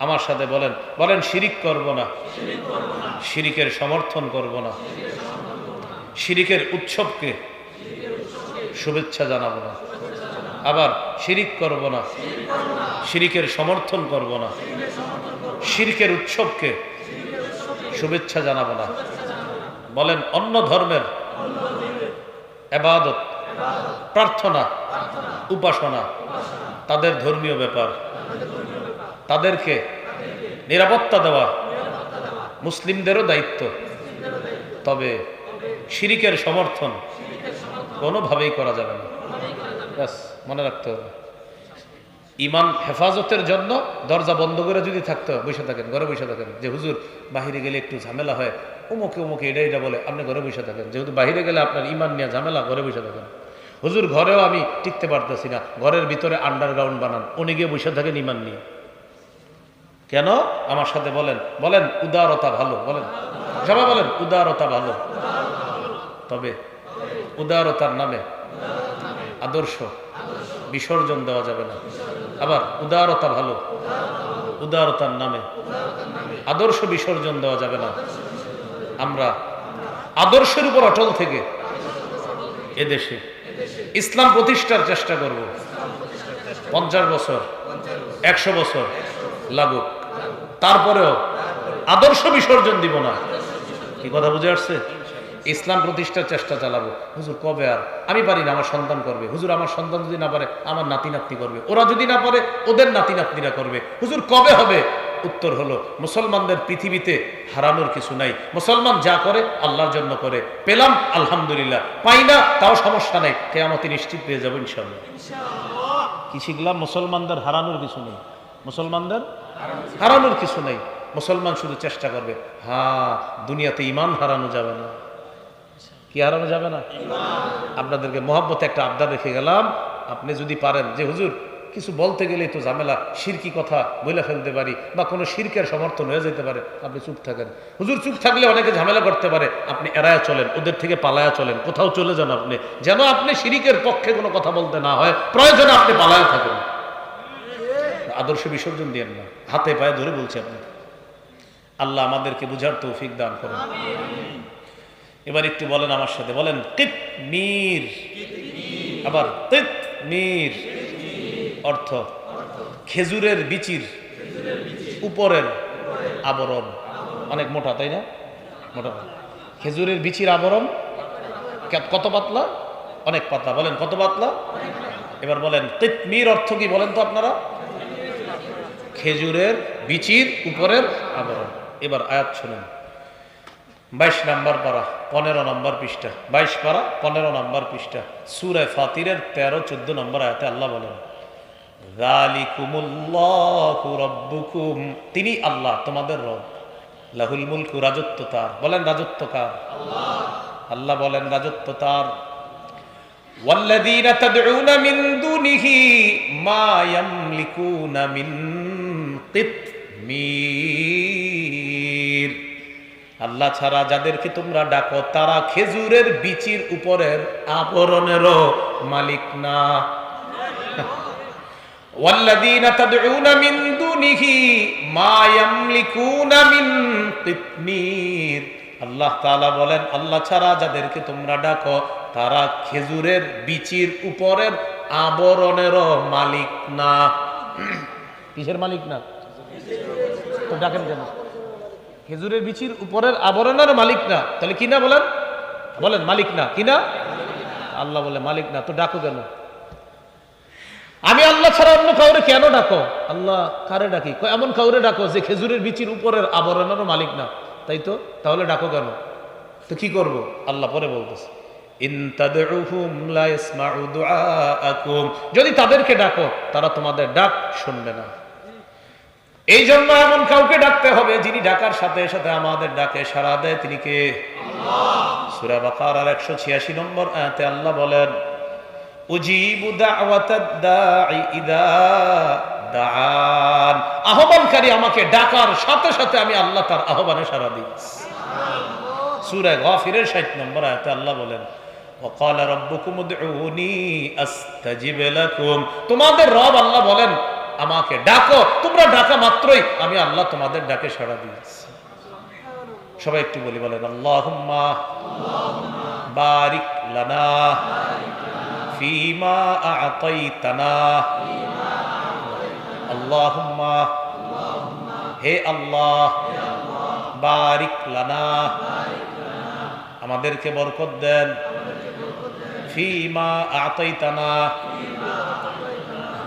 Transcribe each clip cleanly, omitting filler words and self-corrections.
আমার সাথে বলেন, বলেন শিরিক করব না, শিরিকের সমর্থন করব না, শিরিকের উৎসবকে শুভেচ্ছা জানাবো না, আবার শিরিক করব না, শিরিকের সমর্থন করব না, শিরকের উৎসবকে শুভেচ্ছা জানাবো না। বলেন অন্য ধর্মের ইবাদত, প্রার্থনা, উপাসনা তাদের ধর্মীয় ব্যাপার, তাদেরকে নিরাপত্তা দেওয়া মুসলিমদেরও দায়িত্ব, তবে শিরিকের সমর্থন কোনোভাবেই করা যাবে না। ব্যাস মনে রাখতে হবে। ইমান হেফাজতের জন্য দরজা বন্ধ করে যদি থাকতে হয়, বসে থাকেন, ঘরে বসে থাকেন। যে হুজুর বাহিরে গেলে একটু ঝামেলা হয়, অমুকে অমুকে এটা বলে, আপনি ঘরে বসে থাকেন। যেহেতু বাহিরে গেলে আপনার ইমান নিয়ে ঝামেলা, ঘরে বসে থাকেন। হুজুর ঘরেও আমি টিকতে পারতেছি না, ঘরের ভিতরে আন্ডারগ্রাউন্ড বানান, উনি গিয়ে বসে থাকেন ইমান নিয়ে। কেন? আমার সাথে বলেন, বলেন উদারতা ভালো, বলেন সবাই বলেন উদারতা ভালো, তবে উদারতার নামে আদর্শ বিসর্জন দেওয়া যাবে না। আবার উদারতা ভালো, উদারতার নামে আদর্শ বিসর্জন দেওয়া যাবে না। আমরা আদর্শের উপর অটল থেকে এদেশে ইসলাম প্রতিষ্ঠার চেষ্টা করব। 50 বছর 100 বছর লাগুক, তারপরেও আদর্শ বিসর্জন দিব না। কি কথা বুঝে আসছে? ইসলাম প্রতিষ্ঠার চেষ্টা চালাবো। হুজুর কবে? আর আমি পারি না, আমার সন্তান করবে। হুজুর আমার সন্তান যদি না পারে, আমার নাতি নাতনি করবে। ওরা যদি না পারে, ওদের নাতি নাতনিরা করবে। হুজুর কবে হবে? উত্তর হলো, মুসলমানদের পৃথিবীতে হারানোর কিছু নাই। মুসলমান যা করে আল্লাহর জন্য করে। পেলাম আলহামদুলিল্লাহ, পাই না তাও সমস্যা নাই, কিয়ামতে নিশ্চিত পেয়ে যাবো ইনশাআল্লাহ। কি শিখলাম? মুসলমানদের হারানোর কিছু নেই, মুসলমানদের হারানোর কিছু নেই। মুসলমান শুধু চেষ্টা করবে। হ্যাঁ, দুনিয়াতে ইমান হারানো যাবে না। কি হারানো যাবে না? আপনাদেরকে মহব্বতে একটা আবদার রেখে গেলাম। আপনি যদি পারেন যে হুজুর কিছু বলতে গেলেই তো ঝামেলা, শিরকি কথা বলে ফেলতে পারি বা কোনো শিরকের সমর্থন হয়ে যেতে পারে, আপনি চুপ থাকেন। হুজুর চুপ থাকলে অনেকে ঝামেলা করতে পারে, আপনি এড়ায়া চলেন, ওদের থেকে পালায়া চলেন, কোথাও চলে যান আপনি, যেন আপনি শিরিকের পক্ষে কোনো কথা বলতে না হয়। প্রয়োজনে আপনি পালায়া থাকেন, আদর্শ বিসর্জন দিয়েন না। হাতে পায়ে ধরে বলছি আপনি। আল্লাহ আমাদেরকে বুঝার তৌফিক দান করেন। এবার একটু বলেন আমার সাথে, বলেন কিতমির। আবার কিতমির অর্থ খেজুরের বিচির উপরের আবরণ। অনেক মোটা, তাই না? মোটা। খেজুরের বিচির আবরণ কত পাতলা? অনেক পাতলা। বলেন কত পাতলা? এবার বলেন কিতমির অর্থ কি বলেন তো আপনারা? খেজুরের বিচির উপরের আবরণ। এবার আয়াত শুনুন। 22 নম্বর পারা 15 নম্বর পৃষ্ঠা, 22 পারা 15 নম্বর পৃষ্ঠা, সূরা ফাতিরের 13-14 নম্বর আয়াতে আল্লাহ বলেন, যালিকুমুল্লাহু রাব্বুকুম, তিনি আল্লাহ তোমাদের রব, লাহুল মুলকু, রাজত্ব তার। বলেন রাজত্ব কার? আল্লাহ। আল্লাহ বলেন রাজত্ব তার। ওয়াল্লাযীনা তাদউনা মিন দুনিহি মা ইয়ামলিকুনা মিন কিতমির, আল্লাহ ছাড়া যাদেরকে তোমরা ডাকো তারা খেজুরের বিচির উপরের আবরণেরও মালিক না। ওয়াল্লাযীনা তাদউনা মিন দুনিহি মা ইয়ামলিকুনা মিন কিতমির, আল্লাহ তাআলা বলেন আল্লাহ ছাড়া যাদেরকে তোমরা ডাকো তারা খেজুরের বিচির উপরের আবরণেরও মালিক না। কিসের মালিক না? তো ডাকেন কেন? খেজুরের বিচির উপরের আবরণের মালিক না, তাহলে কি না? বলেন, বলেন মালিক না, কি না? আল্লাহ বলে মালিক না, তো ডাকো কেন? আমি আল্লাহ ছাড়া অন্য কাউরে কেন ডাকো? আল্লাহ কারে ডাকি? এমন কাউরে ডাকো যে খেজুরের বিচির উপরের আবরণেরও মালিক না, তাই তো? তাহলে ডাকো কেন? তো কি করব? আল্লাহ পরে বলতেছে, ইন তাদউহুম লা ইয়াসমাউ দুআআকুম, যদি তাদেরকে ডাকো তারা তোমাদের ডাক শুনবে না। এই জন্য এমন কাউকে ডাকতে হবে যিনি ডাকার সাথে সাথে আমাদের ডাকে সাড়া দেয়। তিনি কে? আল্লাহ। সূরা বাকারার 186 নম্বর আয়াতে আল্লাহ বলেন, উজিবু দাওয়াতাদ দাঈ ইযা দাআন, আহ্বানকারী আমাকে ডাকার সাথে সাথে আমি আল্লাহ তার আহ্বানে সাড়া দিই। সূরা গাফিরের 60 নম্বর আয়াতে আল্লাহ বলেন, ওয়াকালা রাব্বুকুম উদউনি আস্তাজিব লাকুম, তোমাদের রব আল্লাহ বলেন আমাকে ডাকো, তোমরা ডাকা মাত্রই আমি আল্লাহ তোমাদের ডাকে সাড়া দিয়েছি। সবাই একটু বলি, বলেন আল্লাহুম্মা বারিক লানা ফিমা আ'তাইতানা। আল্লাহুম্মা, হে আল্লাহ, বারিক লানা, আমাদেরকে বরকত দেন, ফিমা আ'তাইতানা,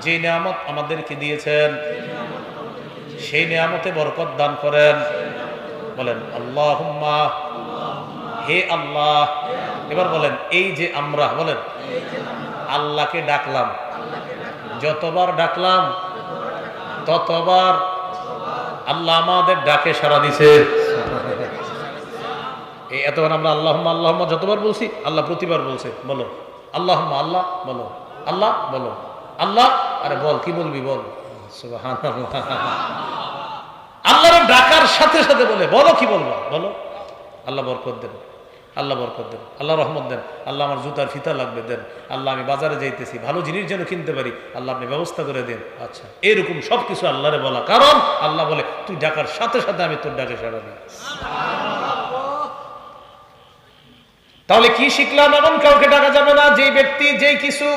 যে নিয়ামত আমাদেরকে দিয়েছেন সেই নিয়ামতে বরকত দান করেন। বলেন আল্লাহুম্মা, হে আল্লাহ। এবার বলেন, এই যে আমরা, বলেন আল্লাহকে ডাকলাম, যতবার ডাকলাম ততবার আল্লাহ আমাদের ডাকে সাড়া দিছে। এই এতবার আমরা আল্লাহুম্মা আল্লাহুম্মা যতবার বলছি, আল্লাহ প্রতিবার বলছে বলো আল্লাহুম্মা, আল্লাহ বলো, আল্লাহ বলো, আল্লাহ। আরে বল, কি বলবি বল। সুবহানাল্লাহ। আল্লাহর ডাকার সাথে সাথে বলে বলো, কি বলবো বলো। আল্লাহ বরকত দেন, আল্লাহ বরকত দেন, আল্লাহ রহমত দেন, আল্লাহ আমার জুতার ফিতা লাগবে দেন, আল্লাহ আমি বাজারে যাইতেছি ভালো জিনিস যেন কিনতে পারি, আল্লাহ আপনি ব্যবস্থা করে দেন। আচ্ছা, এরকম সবকিছু আল্লাহরে বলা, কারণ আল্লাহ বলে তুই ডাকার সাথে সাথে আমি তোর ডাকে সাড়া দিই। তাহলে কি শিখলাম? এমন কাউকে ডাকা যাবে না যেই ব্যক্তি, যেই কিছু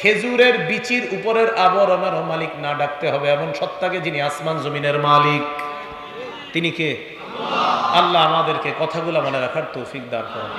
খেজুরের বিচির উপরের আবরণের মালিক না ডাকতে হবে এমন সত্তাকে, যিনি আসমান জমিনের মালিক। তিনি কে? আল্লাহ আমাদেরকে কথাগুলো মনে রাখার তৌফিক দান করেন।